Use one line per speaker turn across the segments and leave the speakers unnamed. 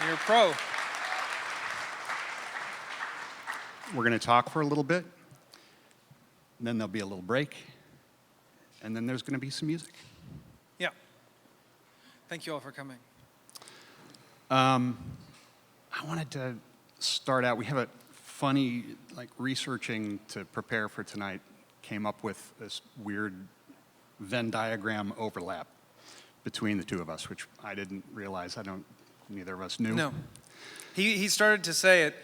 You're a pro.
We're going to talk for a little bit, and then there'll be a little break, and then there's going to be some music.
Yeah. Thank you all for coming.
I wanted to start out, we have a funny, researching to prepare for tonight, came up with this weird Venn diagram overlap between the two of us, which I didn't realize. Neither of us knew.
No. He started to say it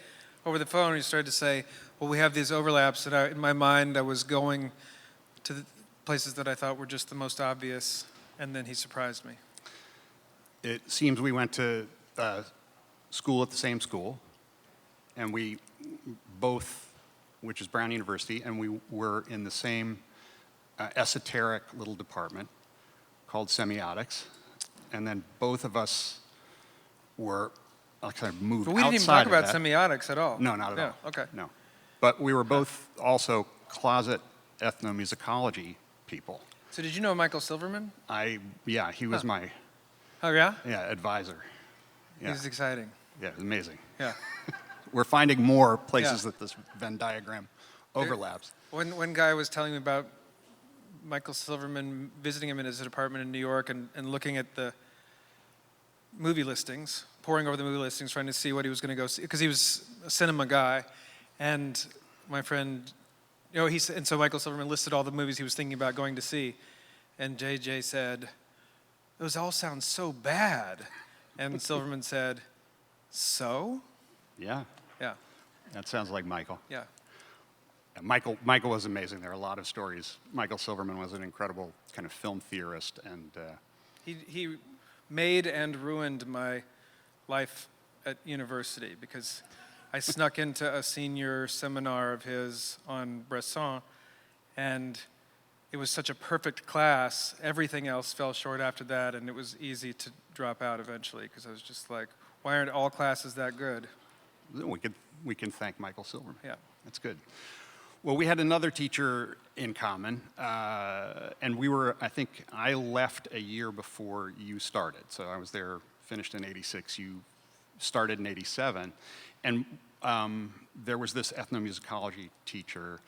over the phone. He started to say, well, we have these overlaps that in my mind I was going to the places that I thought were just the most obvious, and then he surprised me.
It seems we went to school at the same school, and we both, which is Brown University, and we were in the same esoteric little department called semiotics, and then both of us were kind of moved outside of that.
But we didn't even talk about semiotics at all.
No, not at all.
Okay.
No. But we were both also closet ethnomusicology people.
So did you know Michael Silverman?
Yeah, he was my
Oh, yeah?
advisor. Yeah.
He's exciting.
Yeah, it's amazing.
Yeah.
We're finding more places that this Venn diagram overlaps.
One guy was telling me about Michael Silverman visiting him in his apartment in New York and looking at the movie listings, poring over the movie listings, trying to see what he was going to go see, because he was a cinema guy. And my friend, and so Michael Silverman listed all the movies he was thinking about going to see. And JJ said, those all sound so bad. And Silverman said, so?
Yeah.
Yeah.
That sounds like Michael.
Yeah.
Michael was amazing. There are a lot of stories. Michael Silverman was an incredible kind of film theorist, and
he made and ruined my life at university, because I snuck into a senior seminar of his on Bresson, and it was such a perfect class. Everything else fell short after that, and it was easy to drop out eventually, because I was just like, why aren't all classes that good?
we can thank Michael Silverman.
Yeah.
That's good. Well, we had another teacher in common, and I think I left a year before you started. So I was there, finished in 86, you started in 87. And there was this ethnomusicology teacher.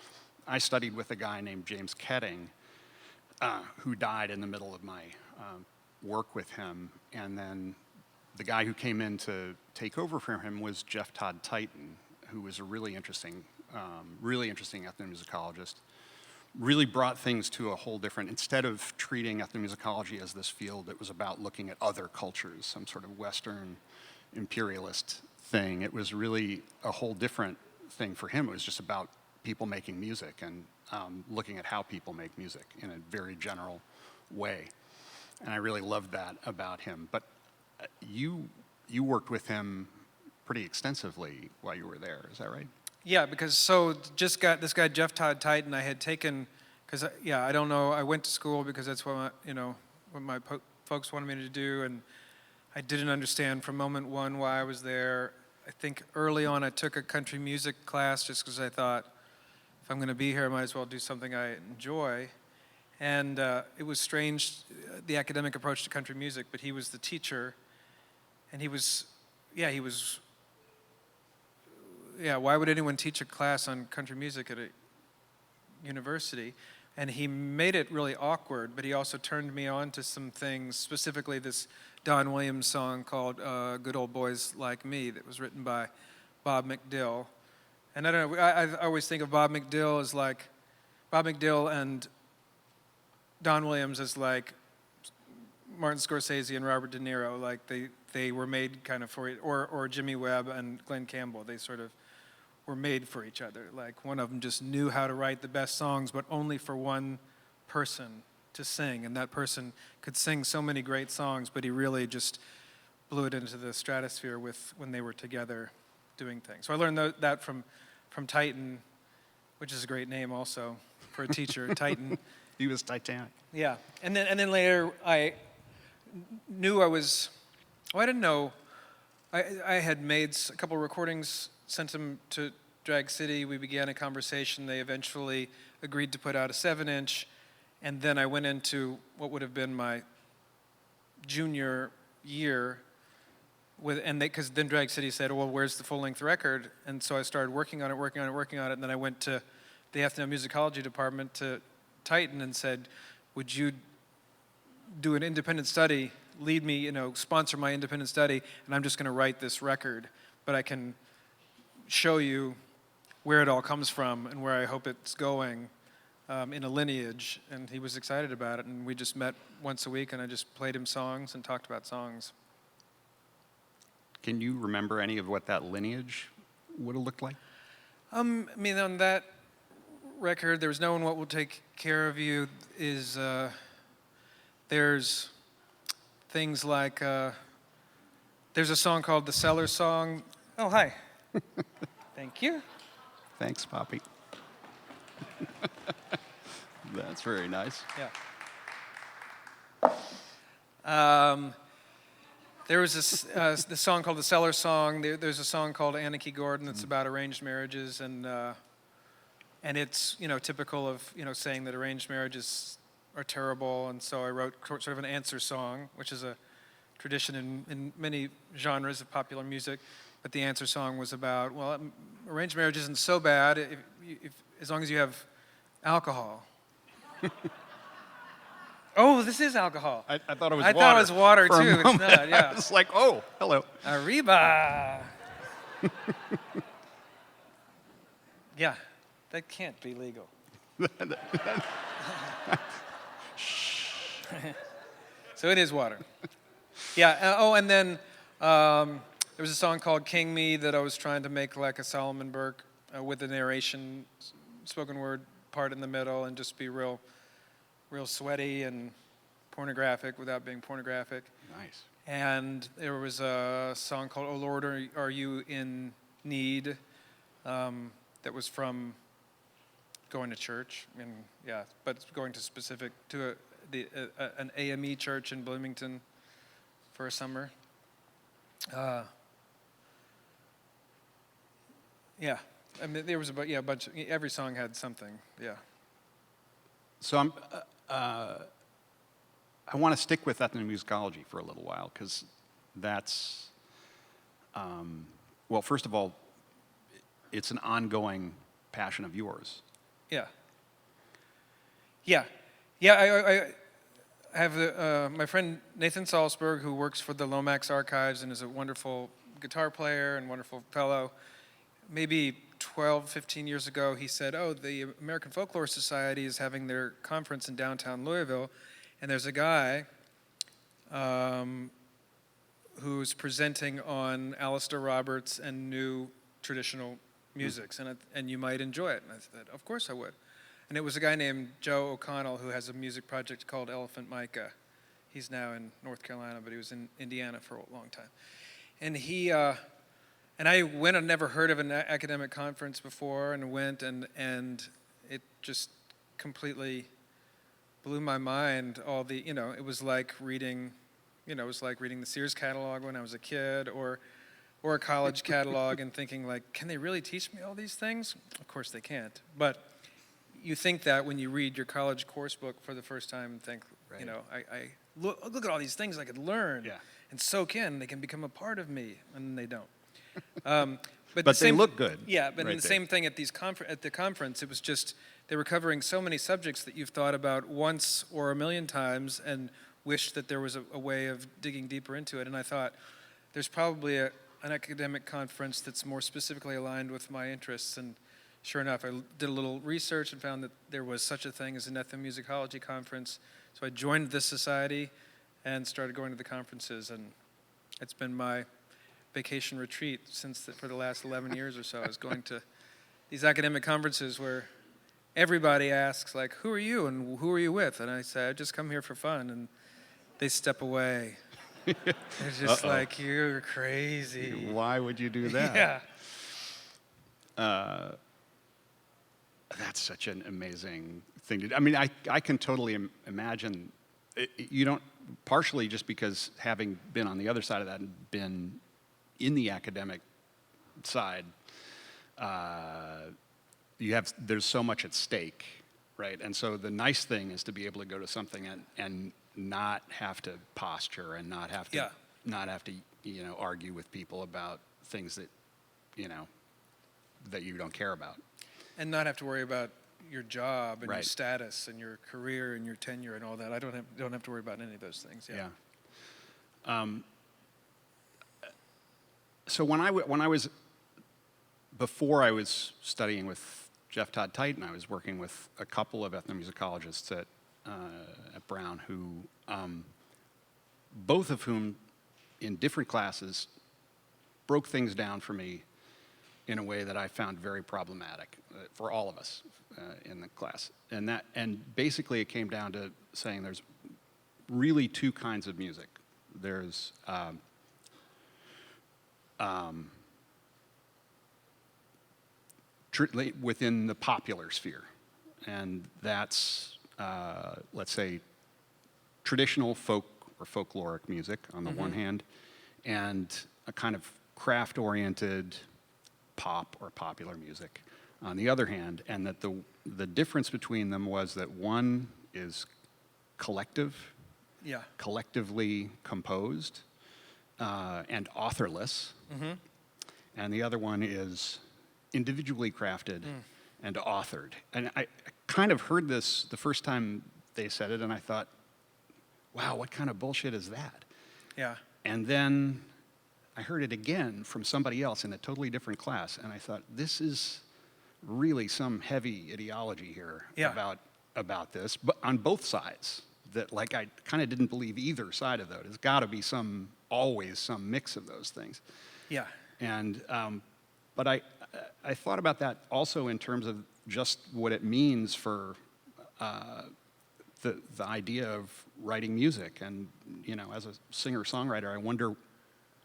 I studied with a guy named James Ketting, who died in the middle of my work with him. And then the guy who came in to take over from him was Jeff Todd Titan, who was a really interesting ethnomusicologist. Really brought things to a whole different, instead of treating ethnomusicology as this field that was about looking at other cultures, some sort of Western imperialist thing, it was really a whole different thing for him. It was just about people making music and looking at how people make music in a very general way. And I really loved that about him. But you worked with him pretty extensively while you were there, is that right?
Yeah, because just got this guy Jeff Todd Titan I had taken, because I don't know, I went to school because that's what my folks wanted me to do, and I didn't understand from moment one why I was there. I think early on I took a country music class just because I thought, if I'm going to be here, I might as well do something I enjoy. And it was strange, the academic approach to country music, but he was the teacher, and why would anyone teach a class on country music at a university? And he made it really awkward, but he also turned me on to some things, specifically this Don Williams song called Good Old Boys Like Me that was written by Bob McDill. And I don't know, I always think of Bob McDill as like, Bob McDill and Don Williams as like Martin Scorsese and Robert De Niro, like they were made kind of for it, or Jimmy Webb and Glenn Campbell, they sort of were made for each other. Like one of them just knew how to write the best songs, but only for one person to sing, and that person could sing so many great songs, but he really just blew it into the stratosphere when they were together doing things. So I learned that from Titan, which is a great name also for a teacher, Titan.
He was Titanic.
Yeah, and then later I knew I didn't know. I had made a couple recordings, sent them to Drag City. We began a conversation. They eventually agreed to put out a 7-inch, and then I went into what would have been my junior year because then Drag City said, well, where's the full-length record? And so I started working on it, and then I went to the ethnomusicology department to Titan and said, would you do an independent study, lead me, sponsor my independent study, and I'm just going to write this record, but I can show you where it all comes from and where I hope it's going in a lineage. And he was excited about it, and we just met once a week, and I just played him songs and talked about songs.
Can you remember any of what that lineage would have looked like?
On that record, There's No One What Will Take Care of You there's things like, there's a song called The Cellar Song. Oh, hi. Thank you.
Thanks, Poppy. That's very nice.
Yeah. There was this song called The Cellar Song. There's a song called Anarchy Gordon that's about arranged marriages, and it's typical of saying that arranged marriages are terrible, and so I wrote sort of an answer song, which is a tradition in many genres of popular music. But the answer song was about, well, arranged marriage isn't so bad as long as you have alcohol. Oh, this is alcohol.
I thought it was water.
I thought it was water
for a
too. It's
moment.
not. Yeah.
It's like, oh, hello.
Arriba. Yeah, that can't be legal. So it is water. Yeah. And then there was a song called "King Me" that I was trying to make like a Solomon Burke with a narration, spoken word part in the middle, and just be real sweaty and pornographic without being pornographic.
Nice.
And there was a song called "Oh Lord, Are You in Need?" That was from going to church, but going to an AME church in Bloomington for a summer. There was a bunch. Every song had something. Yeah.
So I want to stick with ethnomusicology for a little while, because that's, well, first of all, it's an ongoing passion of yours.
Yeah. I have my friend Nathan Salzberg, who works for the Lomax Archives and is a wonderful guitar player and wonderful fellow. Maybe 12, 15 years ago, he said, oh, the American Folklore Society is having their conference in downtown Louisville, and there's a guy who's presenting on Alistair Roberts and new traditional musics, and you might enjoy it. And I said, of course I would. And it was a guy named Joe O'Connell who has a music project called Elephant Micah. He's now in North Carolina, but he was in Indiana for a long time. And and I went, I'd never heard of an academic conference before, and went, and it just completely blew my mind. It was like reading, the Sears catalog when I was a kid, or a college catalog, and thinking like, can they really teach me all these things? Of course they can't. But you think that when you read your college course book for the first time and think,
right.
I look at all these things I could learn and soak in. They can become a part of me, and they don't.
But they look good.
Yeah, but the same thing at at the conference, it was just, they were covering so many subjects that you've thought about once or a million times and wished that there was a way of digging deeper into it. And I thought, there's probably an academic conference that's more specifically aligned with my interests. And sure enough, I did a little research and found that there was such a thing as an ethnomusicology conference. So I joined this society and started going to the conferences, and it's been my vacation retreat for the last 11 years or so. I was going to these academic conferences where everybody asks, like, who are you and who are you with? And I say, I just come here for fun, and they step away. They're just like, you're crazy.
Why would you do that?
Yeah.
That's such an amazing thing to do. I mean, I can totally imagine, you don't, partially just because having been on the other side of that and been in the academic side, there's so much at stake, right? And so the nice thing is to be able to go to something and not have to posture and not have to not have to, argue with people about things that, that you don't care about.
And not have to worry about your job and your
Right.
status and your career and your tenure and all that. I don't have to worry about any of those things. Yeah.
So when I was, before I was studying with Jeff Todd Titan, I was working with a couple of ethnomusicologists at Brown who, both of whom in different classes broke things down for me in a way that I found very problematic for all of us in the class. And basically it came down to saying there's really two kinds of music. There's within the popular sphere, and that's, let's say, traditional folk or folkloric music on the one hand, and a kind of craft-oriented pop or popular music on the other hand, and that the difference between them was that one is collective,
Yeah.
collectively composed, and authorless, and the other one is individually crafted and authored. And I kind of heard this the first time they said it, and I thought, wow, what kind of bullshit is that?
Yeah.
And then I heard it again from somebody else in a totally different class, and I thought, this is really some heavy ideology here about this, but on both sides. That, like, I kind of didn't believe either side of that. There's got to be always some mix of those things.
Yeah.
And but I thought about that also in terms of just what it means for the idea of writing music. And as a singer-songwriter, I wonder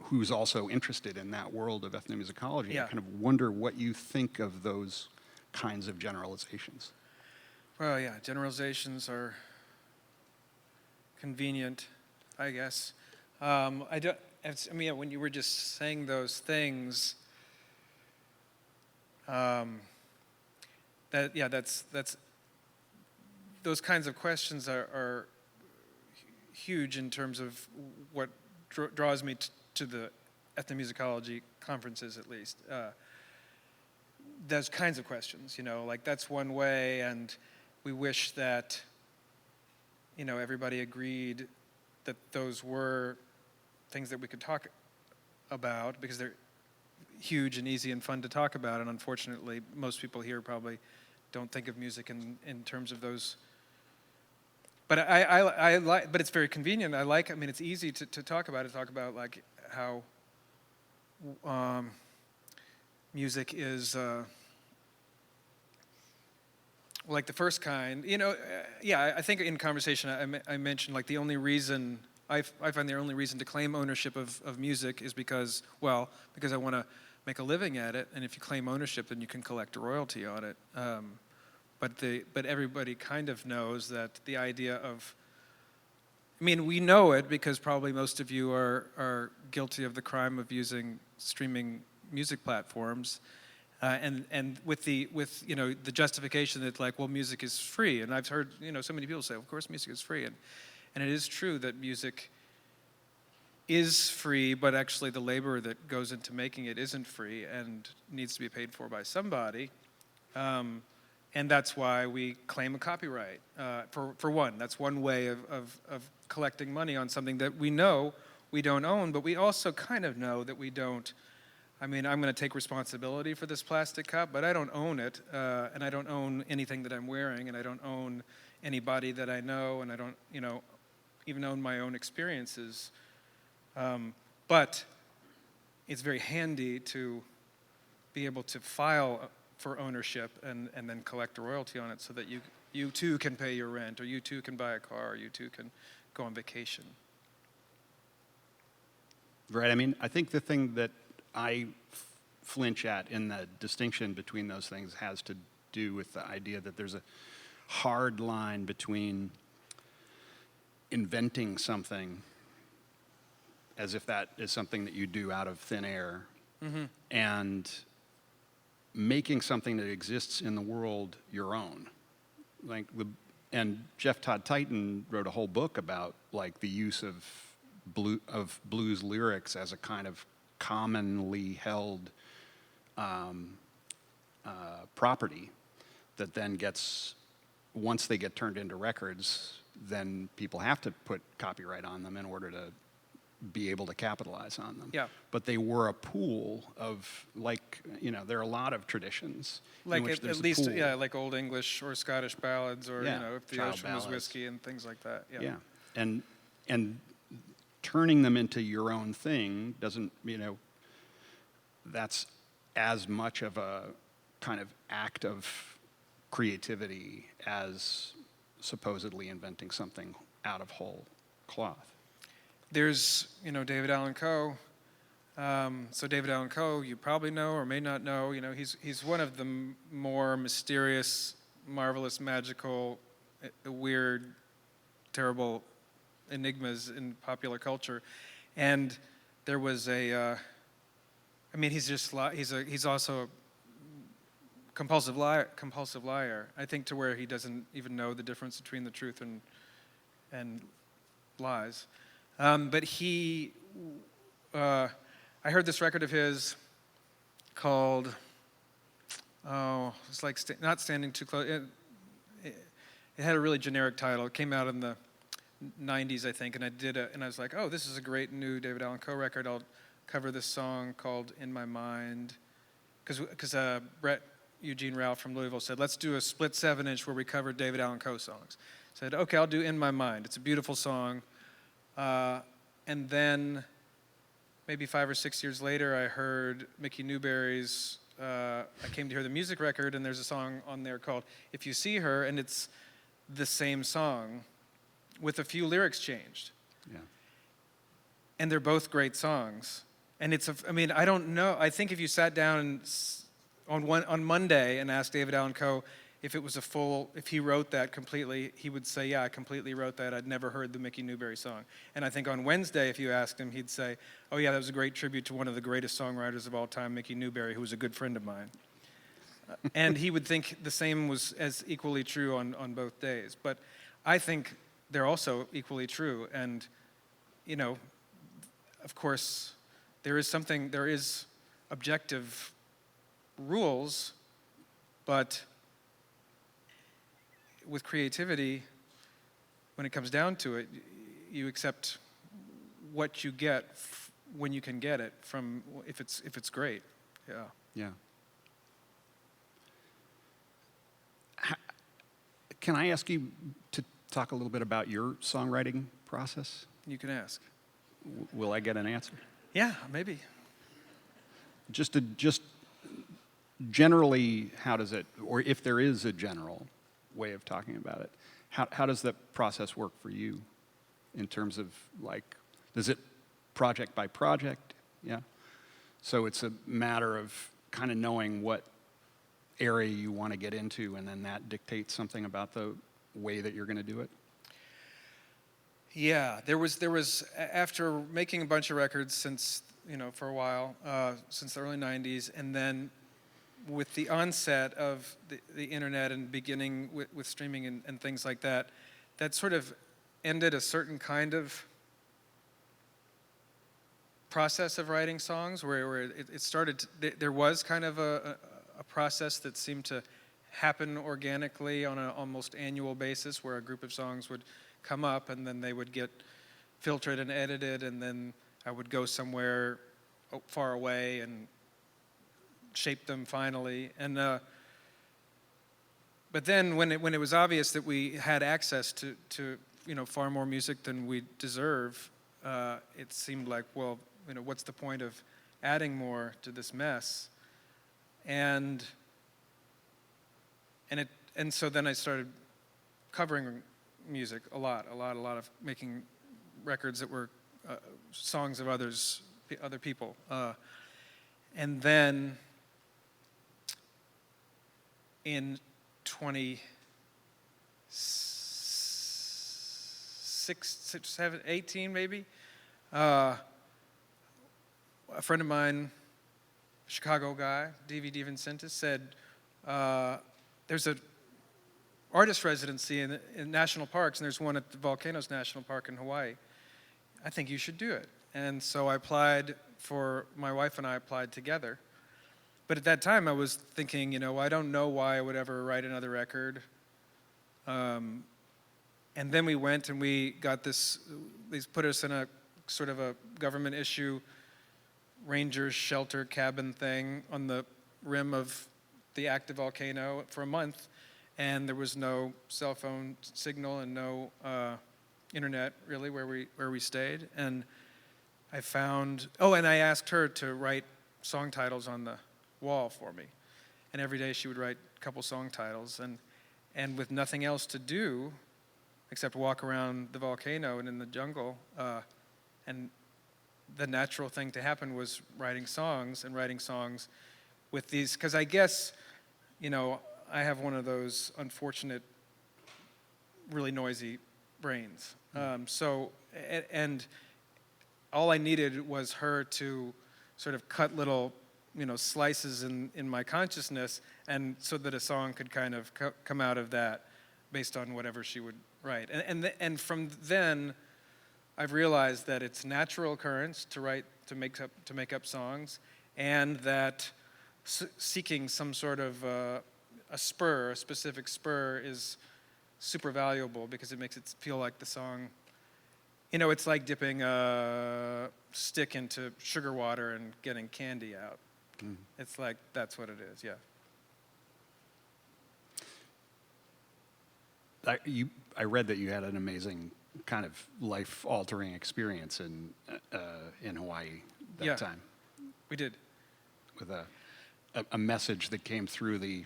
who's also interested in that world of ethnomusicology.
Yeah.
I kind of wonder what you think of those kinds of generalizations.
Well, yeah, generalizations are convenient, I guess. When you were just saying those things, that's those kinds of questions are huge in terms of what draws me to the ethnomusicology conferences, at least. Those kinds of questions, like that's one way, and we wish that everybody agreed that those were things that we could talk about because they're huge and easy and fun to talk about. And unfortunately, most people here probably don't think of music in terms of those. But I like. But it's very convenient. It's easy to talk about it. Talk about like how music is. Like the first kind, I think in conversation I mentioned like the only reason, I find the only reason to claim ownership of music is because I want to make a living at it, and if you claim ownership, then you can collect a royalty on it. But everybody kind of knows that the idea of, we know it because probably most of you are guilty of the crime of using streaming music platforms. And with the justification that like, well, music is free, and I've heard so many people say, of course, music is free, and it is true that music is free, but actually the labor that goes into making it isn't free and needs to be paid for by somebody, and that's why we claim a copyright. For one, that's one way of collecting money on something that we know we don't own, but we also kind of know that we don't. I'm going to take responsibility for this plastic cup, but I don't own it, and I don't own anything that I'm wearing, and I don't own anybody that I know, and I don't, even own my own experiences. But it's very handy to be able to file for ownership and then collect a royalty on it so that you too can pay your rent, or you too can buy a car, or you too can go on vacation.
Right, I think the thing that I flinch at in the distinction between those things has to do with the idea that there's a hard line between inventing something as if that is something that you do out of thin air, and making something that exists in the world your own. And Jeff Todd Titan wrote a whole book about like the use of blues lyrics as a kind of commonly held property that then gets, once they get turned into records, then people have to put copyright on them in order to be able to capitalize on them.
Yeah.
But they were a pool of, like, there are a lot of traditions
Like
in which there's
at least,
a pool.
yeah, like Old English or Scottish ballads, or
Yeah,
if the
child
ocean was
ballads.
whiskey and things like that. Yeah.
Yeah, and turning them into your own thing doesn't, that's as much of a kind of act of creativity as supposedly inventing something out of whole cloth.
There's, David Allan Coe. So David Allan Coe, you probably know or may not know. He's one of the more mysterious, marvelous, magical, weird, terrible enigmas in popular culture. And there was he's also a compulsive liar. I think to where he doesn't even know the difference between the truth and lies. But I heard this record of his called, it's like Not Standing Too Close. It had a really generic title. It came out in the 90s, I think, and I was like, oh, this is a great new David Allan Coe record. I'll cover this song called In My Mind. Because Brett Eugene Ralph from Louisville said, let's do a split 7-inch where we cover David Allan Coe songs. I said, okay, I'll do In My Mind. It's a beautiful song. And then maybe 5 or 6 years later, I heard Mickey Newberry's, I came to hear the music record, and there's a song on there called If You See Her, and it's the same song with a few lyrics changed.
Yeah.
And they're both great songs. And I don't know. I think if you sat down on Monday and asked David Allan Coe if he wrote that completely, he would say, yeah, I completely wrote that. I'd never heard the Mickey Newberry song. And I think on Wednesday, if you asked him, he'd say, oh yeah, that was a great tribute to one of the greatest songwriters of all time, Mickey Newberry, who was a good friend of mine. And he would think the same was as equally true on both days. But I think they're also equally true. And, of course, there is objective rules, but with creativity, when it comes down to it, you accept what you get when you can get it from, if it's great. Yeah.
Yeah. Can I ask you to talk a little bit about your songwriting process?
You can ask.
Will I get an answer?
Yeah, maybe.
Just generally, how does it, or if there is a general way of talking about it, how does that process work for you in terms of, like, does it project by project? Yeah. So it's a matter of kind of knowing what area you want to get into, and then that dictates something about the way that you're going to do it?
Yeah, there was after making a bunch of records since, for a while, since the early 90s, and then with the onset of the internet and beginning with streaming and things like that, that sort of ended a certain kind of process of writing songs where it started, there was kind of a process that seemed to happen organically on an almost annual basis, where a group of songs would come up and then they would get filtered and edited, and then I would go somewhere far away and shape them finally. And but then when it was obvious that we had access to far more music than we deserve, it seemed like, well, what's the point of adding more to this mess? And so then I started covering music a lot of making records that were songs of other people. And then in 2018 maybe, a friend of mine, a Chicago guy, D.V. DeVincentis, said, there's a artist residency in national parks, and there's one at the Volcanoes National Park in Hawaii. I think you should do it. And so my wife and I applied together. But at that time I was thinking, I don't know why I would ever write another record. And then we went and we got they put us in a sort of a government issue ranger shelter cabin thing on the rim of the active volcano for a month. And there was no cell phone signal and no internet really where we stayed. And I asked her to write song titles on the wall for me. And every day she would write a couple song titles. And with nothing else to do except walk around the volcano and in the jungle, and the natural thing to happen was writing songs with these, because I guess, I have one of those unfortunate, really noisy brains. And all I needed was her to sort of cut little, slices in my consciousness, and so that a song could kind of come out of that based on whatever she would write. And from then, I've realized that it's natural occurrence to make up songs, and that seeking some sort of a specific spur is super valuable because it makes it feel like the song, it's like dipping a stick into sugar water and getting candy out. Mm. It's like, that's what it is, yeah.
I read that you had an amazing kind of life-altering experience in Hawaii that time.
We did.
With a message that came through the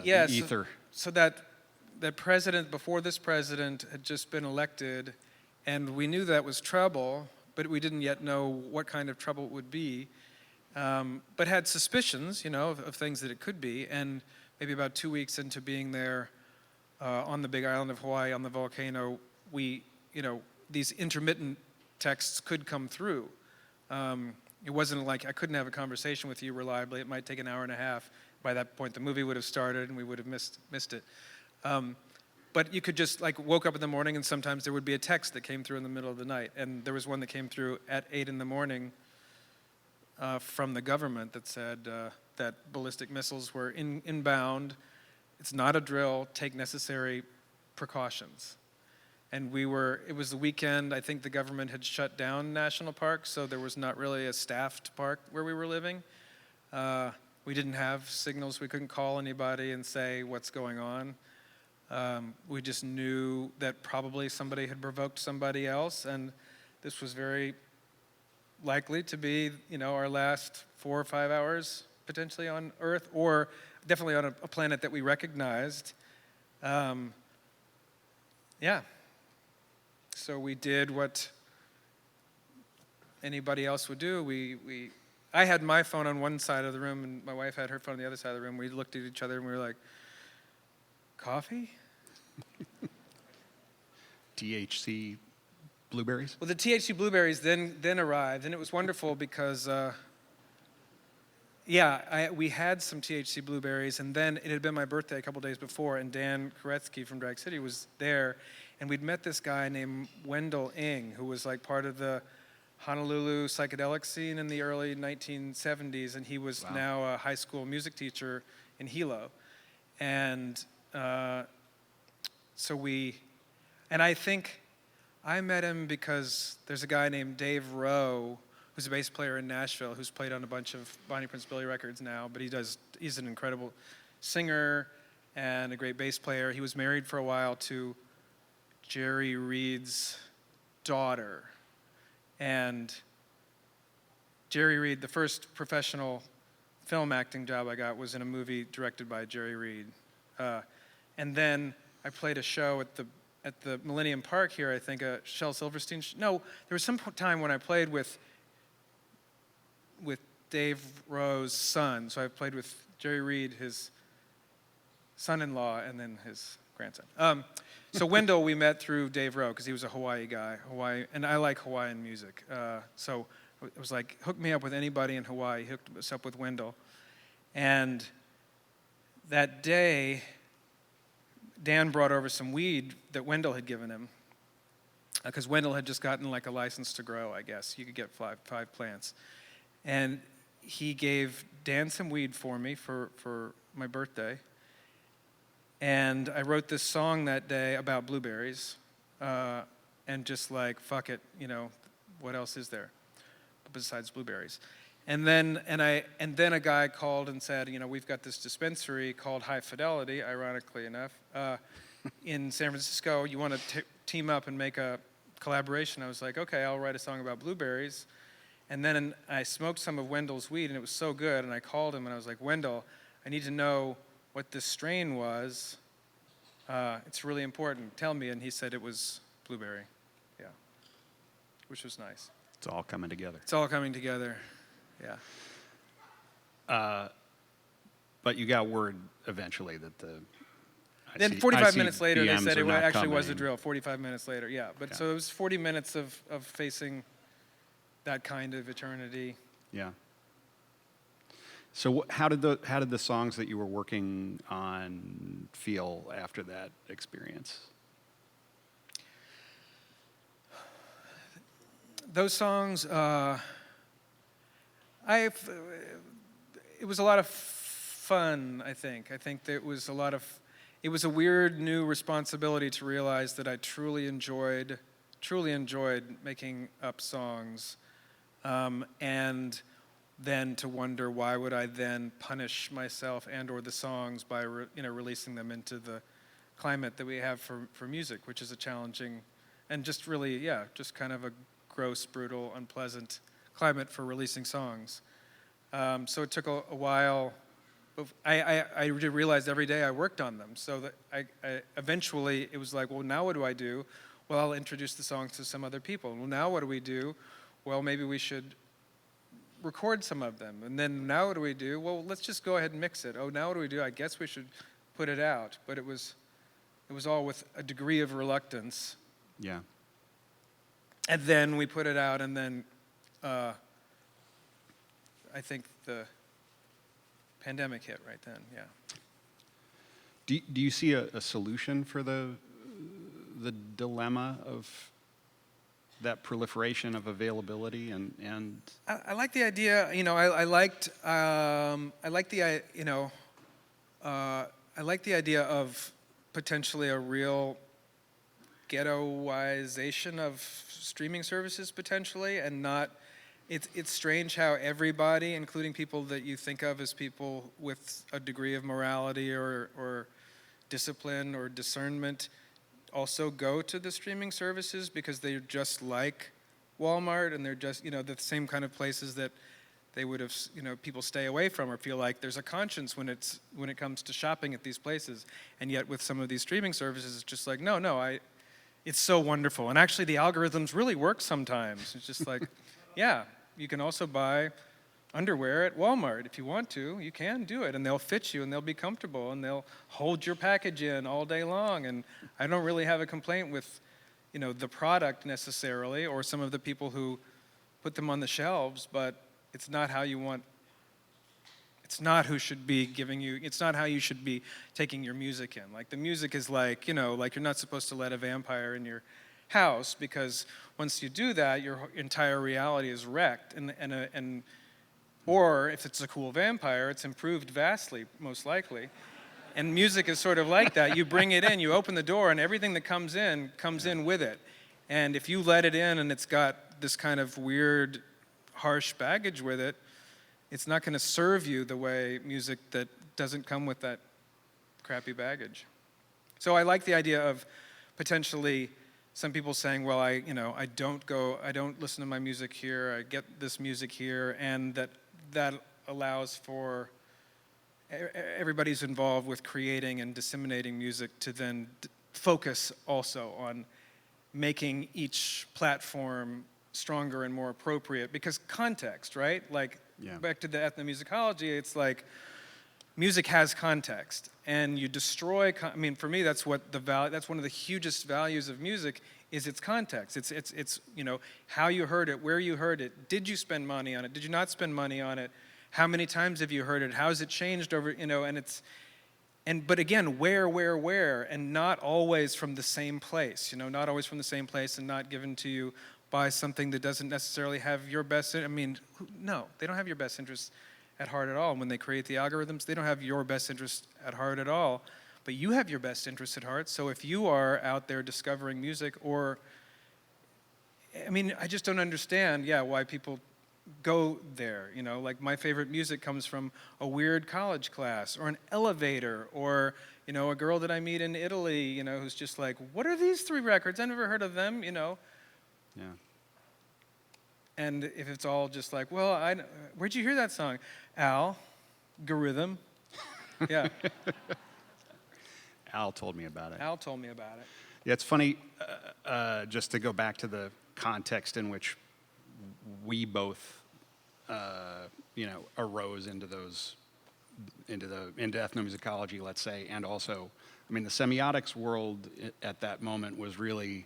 ether.
So that president, before this president, had just been elected, and we knew that was trouble, but we didn't yet know what kind of trouble it would be, but had suspicions, of things that it could be. And maybe about 2 weeks into being there on the big island of Hawaii, on the volcano, these intermittent texts could come through. It wasn't like I couldn't have a conversation with you reliably. It might take an hour and a half. By that point, the movie would have started, and we would have missed it. But you could just woke up in the morning, and sometimes there would be a text that came through in the middle of the night. And there was one that came through at 8 in the morning from the government that said that ballistic missiles were inbound. It's not a drill. Take necessary precautions. And it was the weekend. I think the government had shut down national parks, so there was not really a staffed park where we were living. We didn't have signals. We couldn't call anybody and say what's going on. We just knew that probably somebody had provoked somebody else, and this was very likely to be, our last 4 or 5 hours potentially on Earth, or definitely on a planet that we recognized. So we did what anybody else would do. I had my phone on one side of the room, and my wife had her phone on the other side of the room. We looked at each other, and we were like, coffee?
THC blueberries?
Well, the THC blueberries then arrived, and it was wonderful because, we had some THC blueberries, and then it had been my birthday a couple days before, and Dan Koretsky from Drag City was there, and we'd met this guy named Wendell Ng, who was part of the Honolulu psychedelic scene in the early 1970s, and he was now a high school music teacher in Hilo. And and I think I met him because there's a guy named Dave Rowe, who's a bass player in Nashville, who's played on a bunch of Bonnie Prince Billy records now, but he's an incredible singer and a great bass player. He was married for a while to Jerry Reed's daughter. And Jerry Reed, the first professional film acting job I got was in a movie directed by Jerry Reed. And then I played a show at the Millennium Park here, I think, a Shel Silverstein. No, there was some time when I played with Dave Rowe's son. So I played with Jerry Reed, his son-in-law, and then his grandson. So Wendell we met through Dave Rowe because he was a Hawaii guy, and I like Hawaiian music. So it was like, hook me up with anybody in Hawaii. He hooked us up with Wendell. And that day, Dan brought over some weed that Wendell had given him. because Wendell had just gotten like a license to grow, I guess. You could get five plants. And he gave Dan some weed for me for my birthday. And I wrote this song that day about blueberries, and just like, fuck it, what else is there besides blueberries? And then a guy called and said, we've got this dispensary called High Fidelity, ironically enough, in San Francisco. You want to team up and make a collaboration? I was like, okay, I'll write a song about blueberries. And then I smoked some of Wendell's weed, and it was so good. And I called him, and I was like, Wendell, I need to know what this strain was. It's really important. Tell me. And he said it was blueberry. Yeah, which was nice.
It's all coming together.
It's all coming together. Yeah.
But you got word eventually that
Then 45 minutes later, they
BMs
said
are
it
not
actually was a
coming.
drill. 45 minutes later, yeah. But
Yeah.
so it was 40 minutes of facing that kind of eternity.
Yeah. So how did the songs that you were working on feel after that experience?
Those songs, it was a lot of fun, I think. I think that it was a weird new responsibility to realize that I truly enjoyed making up songs, and then to wonder why would I then punish myself and or the songs by releasing them into the climate that we have for music, which is a challenging and just really, just kind of a gross, brutal, unpleasant climate for releasing songs. So it took a while. I realized every day I worked on them. So that I eventually it was like, well, now what do I do? Well, I'll introduce the songs to some other people. Well, now what do we do? Well, maybe we should record some of them. And then now what do we do? Well, let's just go ahead and mix it. Oh, now what do we do? I guess we should put it out. But it was all with a degree of reluctance.
Yeah.
And then we put it out, and then I think the pandemic hit right then, yeah.
Do you see a solution for the dilemma of that proliferation of availability and
I like the idea, I like the idea of potentially a real ghettoization of streaming services potentially, and not, it's strange how everybody, including people that you think of as people with a degree of morality or discipline or discernment, also go to the streaming services because they're just like Walmart, and they're just, the same kind of places that they would have, people stay away from or feel like there's a conscience when it comes to shopping at these places. And yet with some of these streaming services, it's just like, no, it's so wonderful. And actually the algorithms really work sometimes. It's just like, yeah, you can also buy underwear at Walmart if you want to. You can do it, and they'll fit you, and they'll be comfortable, and they'll hold your package in all day long. And I don't really have a complaint with, the product necessarily, or some of the people who put them on the shelves, but it's not how you want, it's not who should be giving you, it's not how you should be taking your music in. Like the music is like, like you're not supposed to let a vampire in your house, because once you do that, your entire reality is wrecked. Or if it's a cool vampire, it's improved vastly, most likely. And music is sort of like that. You bring it in, you open the door, and everything that comes in with it. And if you let it in and it's got this kind of weird, harsh baggage with it, it's not going to serve you the way music that doesn't come with that crappy baggage. So I like the idea of potentially some people saying, well, I don't listen to my music here, I get this music here, and that allows for everybody's involved with creating and disseminating music to then focus also on making each platform stronger and more appropriate, because context, right? Like, back to the ethnomusicology, it's like music has context, and you destroy, for me, that's one of the hugest values of music is its context. It's how you heard it, where you heard it, did you spend money on it, did you not spend money on it, how many times have you heard it, how has it changed over, and but again, where, and not always from the same place, not always from the same place, and not given to you by something that doesn't necessarily have your best, no, they don't have your best interest at heart at all. And when they create the algorithms, they don't have your best interest at heart at all, but you have your best interest at heart. So if you are out there discovering music, I just don't understand, why people go there, like my favorite music comes from a weird college class or an elevator or, a girl that I meet in Italy, who's just like, what are these 3 records? I never heard of them,
Yeah.
And if it's all just like, well, where'd you hear that song? Algorithm. Yeah.
Al told me about it.
Al told me about it.
Yeah, it's funny, just to go back to the context in which we both, arose into ethnomusicology, let's say, and also, the semiotics world at that moment was really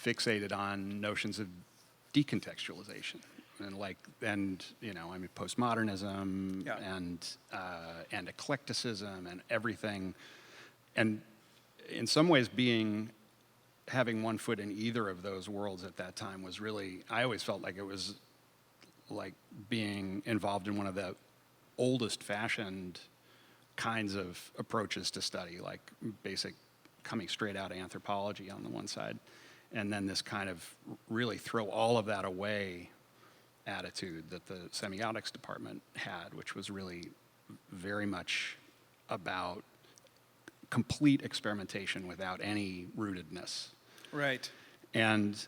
fixated on notions of decontextualization and postmodernism and eclecticism and everything, and in some ways having one foot in either of those worlds at that time was really, I always felt like it was like being involved in one of the oldest fashioned kinds of approaches to study, like basic coming straight out of anthropology on the one side, and then this kind of really throw all of that away attitude that the semiotics department had, which was really very much about complete experimentation without any rootedness.
Right.
And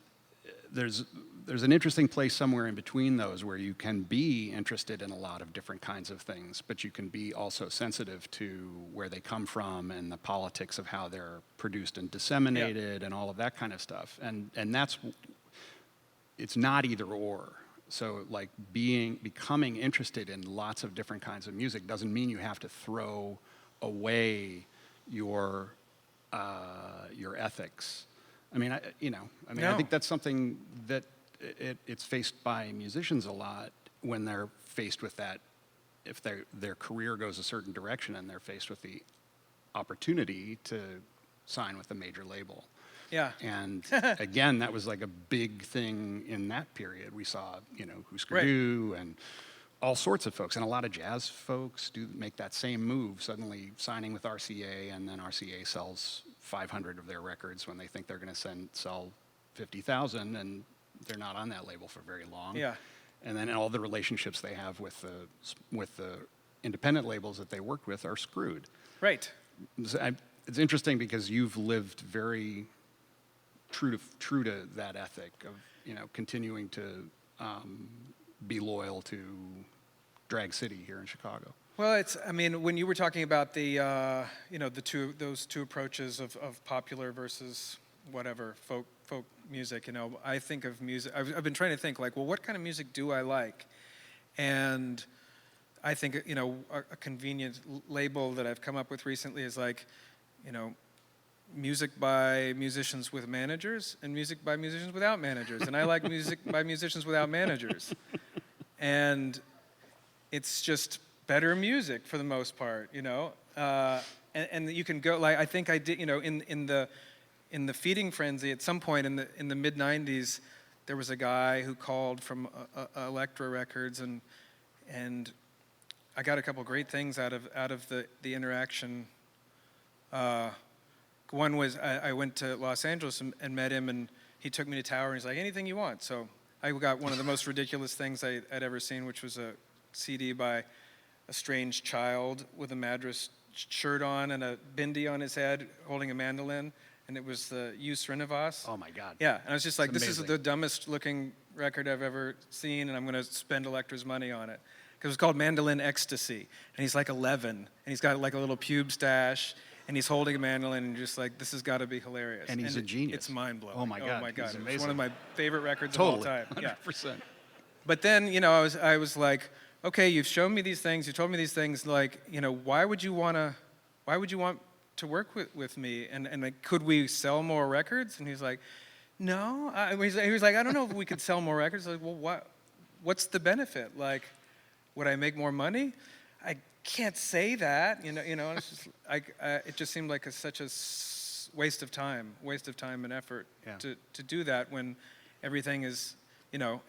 there's an interesting place somewhere in between those where you can be interested in a lot of different kinds of things, but you can be also sensitive to where they come from and the politics of how they're produced and disseminated and all of that kind of stuff. And it's not either or. So like becoming interested in lots of different kinds of music doesn't mean you have to throw away your ethics.
No.
I think that's something that it's faced by musicians a lot when they're faced with that. If their career goes a certain direction and they're faced with the opportunity to sign with a major label.
Yeah.
And again, that was like a big thing in that period. We saw, Husker Du and all sorts of folks, and a lot of jazz folks do make that same move, suddenly signing with RCA, and then RCA sells 500 of their records when they think they're going to sell 50,000, and they're not on that label for very long.
Yeah.
And then all the relationships they have with the independent labels that they worked with are screwed.
Right.
It's interesting because you've lived very true to that ethic of continuing to be loyal to Drag City here in Chicago.
Well, when you were talking about the those two approaches of popular versus whatever folk music, I think of music. I've been trying to think like, well, what kind of music do I like? And I think a convenient label that I've come up with recently is like, music by musicians with managers and music by musicians without managers. And I like music by musicians without managers. And it's just better music for the most part, and you can go, like, I think I did, in the Feeding Frenzy, at some point in the mid-90s, there was a guy who called from Elektra Records, and I got a couple great things out of the interaction. One was I went to Los Angeles and met him, and he took me to Tower, and he's like, anything you want. So I got one of the most ridiculous things I'd ever seen, which was a CD by a strange child with a Madras shirt on and a bindi on his head, holding a mandolin, and it was the U Srinivas.
Oh my God.
Yeah, and I was just like,
It's
this is the dumbest looking record I've ever seen, and I'm going to spend Elektra's money on it. Because it's called Mandolin Ecstasy, and he's like 11, and he's got like a little pube stash, and he's holding a mandolin, and just like, this has got to be hilarious.
And he's a genius.
It's mind-blowing.
Oh my God.
Oh my God.
He's
It's
amazing.
one of my favorite records
Totally.
of all time. Yeah.
100%.
But then, I was like, okay, you've shown me these things, you told me these things, like, why would you want to work with me? And like, could we sell more records? And he's like, no. He was like, I don't know if we could sell more records. I was like, well, what's the benefit? Like, would I make more money? I can't say that, and it's just, it just seemed like such a waste of time and effort
Yeah.
to do that when everything is,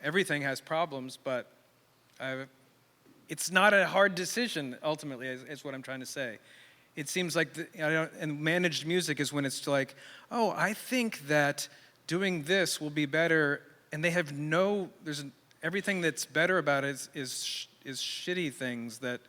everything has problems, but it's not a hard decision ultimately, is what I'm trying to say. It seems like, and managed music is when it's like, oh, I think that doing this will be better, and they have everything that's better about it is shitty things that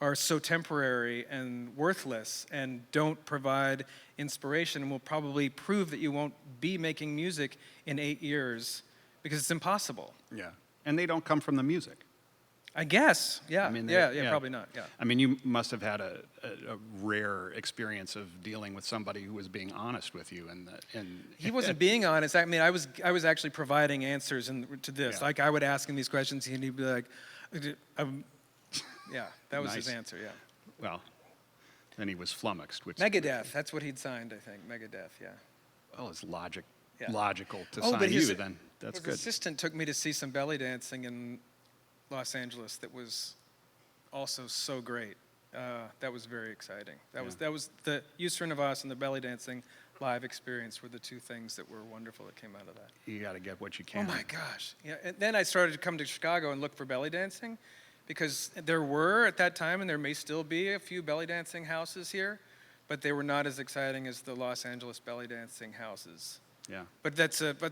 are so temporary and worthless and don't provide inspiration and will probably prove that you won't be making music in 8 years because it's impossible.
Yeah. And they don't come from the music.
I guess, yeah.
I mean,
yeah, probably not, yeah.
I mean, you must have had a rare experience of dealing with somebody who was being honest with you, and
He wasn't being honest. I mean, I was actually providing answers to this.
Yeah.
Like, I would ask him these questions, and he'd be like, yeah, that was his
Nice.
answer, yeah.
well, then he was flummoxed, which
Megadeth, that's what he'd signed, I think, Megadeth, yeah.
well is
Yeah.
logical to
Oh,
sign
but
you. Then that's
his
good.
assistant took me to see some belly dancing in Los Angeles that was also so great. That was very exciting. That was the Yusra Navas and the belly dancing live experience were the two things that were wonderful that came out of that.
You got to get what you
Oh
can.
my gosh. Yeah, and then I started to come to Chicago and look for belly dancing because there were at that time, and there may still be, a few belly dancing houses here, but they were not as exciting as the Los Angeles belly dancing houses.
Yeah.
But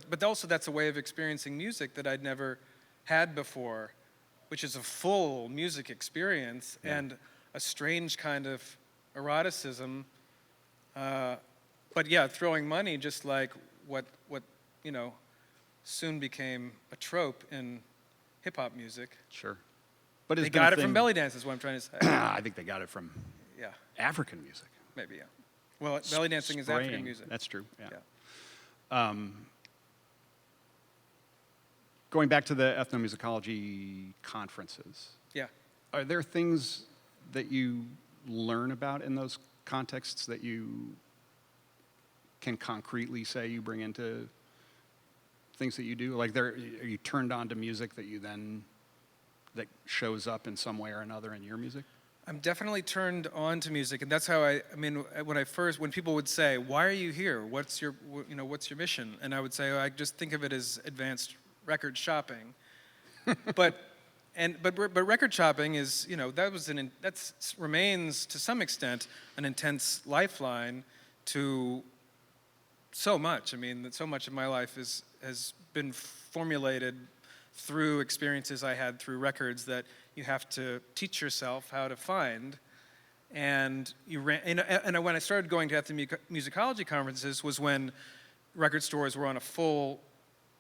but also that's a way of experiencing music that I'd never had before, which is a full music experience and a strange kind of eroticism. But yeah, throwing money, just like what soon became a trope in hip hop music.
Sure. But it's
They
been a
got it from
thing-
belly dance, is what I'm trying to say.
I think they got it from
Yeah,
African music.
maybe, yeah. Well, belly dancing is
Spraying.
African music.
That's true. Yeah.
Yeah.
Going back to the ethnomusicology conferences,
Yeah.
are there things that you learn about in those contexts that you can concretely say you bring into things that you do? Like, are you turned on to music that shows up in some way or another in your music?
I'm definitely turned on to music, and that's how I mean, when people would say, "Why are you here? What's your mission?" And I would say, I just think of it as advanced record shopping. but record shopping is, that remains to some extent an intense lifeline to so much. I mean, that so much of my life has been formulated through experiences I had through records that you have to teach yourself how to find. And when I started going to ethnomusicology conferences was when record stores were on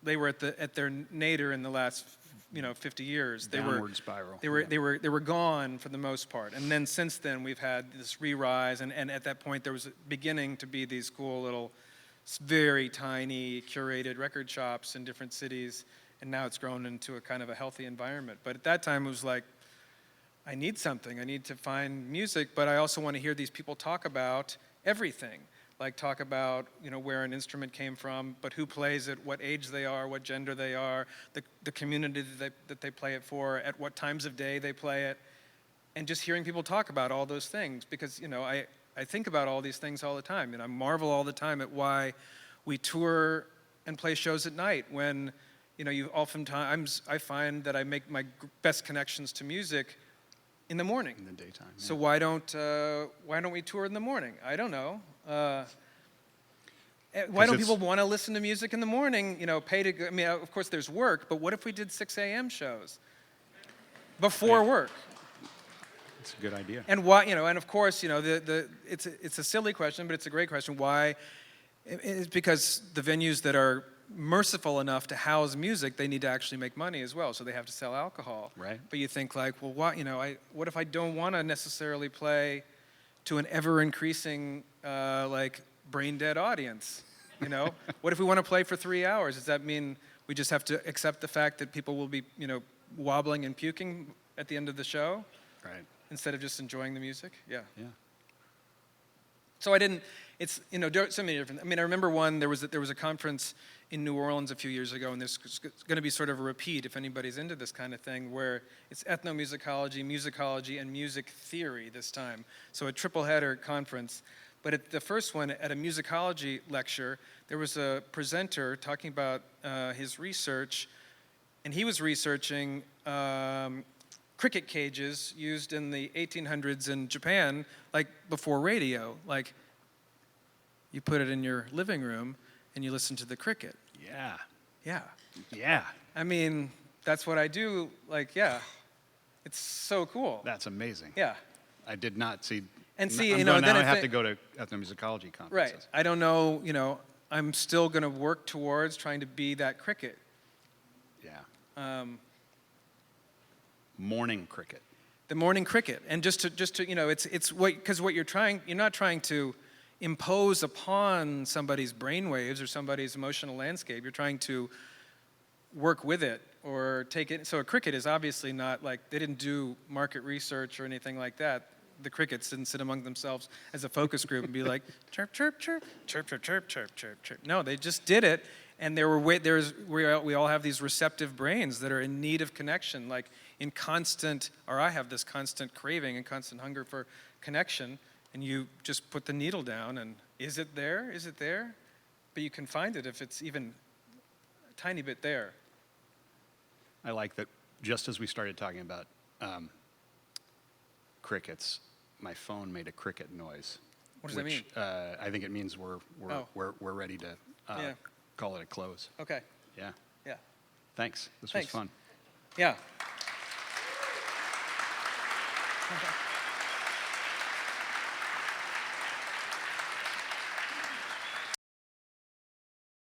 they were at their nadir in the last 50 years.
Downward spiral.
They were gone for the most part. And then since then we've had this re-rise, and at that point there was beginning to be these cool little, very tiny curated record shops in different cities. And now it's grown into a kind of a healthy environment. But at that time, it was like, I need something. I need to find music, but I also want to hear these people talk about everything. Like talk about, where an instrument came from, but who plays it, what age they are, what gender they are, the community that they play it for, at what times of day they play it. And just hearing people talk about all those things. Because, I think about all these things all the time. And I marvel all the time at why we tour and play shows at night when oftentimes I find that I make my best connections to music in the morning.
In the daytime. Yeah.
So why don't we tour in the morning? I don't know. Why don't people want to listen to music in the morning? Pay to. I mean, of course, there's work, but what if we did 6 a.m. shows before work?
It's a good idea.
And why? And of course, it's a silly question, but it's a great question. Why? It's because the venues that are merciful enough to house music, they need to actually make money as well, so they have to sell alcohol.
Right.
But you think like, well, what if I don't want to necessarily play to an ever-increasing, brain-dead audience? What if we want to play for 3 hours? Does that mean we just have to accept the fact that people will be, wobbling and puking at the end of the show?
Right.
Instead of just enjoying the music? Yeah.
Yeah.
So I didn't, it's, so many different, I mean, I remember one, there was a conference in New Orleans a few years ago, and there's going to be sort of a repeat if anybody's into this kind of thing, where it's ethnomusicology, musicology, and music theory this time. So a triple header conference. But at the first one, at a musicology lecture, there was a presenter talking about his research, and he was researching cricket cages used in the 1800s in Japan, like before radio. Like, you put it in your living room, and you listen to the cricket.
Yeah.
Yeah.
Yeah.
I mean, that's what I do. Like, yeah. It's so cool.
That's amazing.
Yeah.
I did not see.
And see,
now
then
I have to go to ethnomusicology conferences.
Right. I don't know, I'm still going to work towards trying to be that cricket.
Yeah. Morning cricket.
The morning cricket. And just to it's what, because what you're not trying to impose upon somebody's brainwaves or somebody's emotional landscape. You're trying to work with it or take it. So a cricket is obviously not like, they didn't do market research or anything like that. The crickets didn't sit among themselves as a focus group and be like, chirp, chirp, chirp, chirp, chirp, chirp, chirp, chirp, chirp. No, they just did it. And we all have these receptive brains that are in need of connection, like I have this constant craving and constant hunger for connection. And you just put the needle down, and is it there? Is it there? But you can find it if it's even a tiny bit there.
I like that just as we started talking about crickets, my phone made a cricket noise.
What does that mean?
I think it means we're ready to call it a close.
Okay.
Yeah.
Yeah.
Thanks. This
Thanks.
was fun.
Yeah.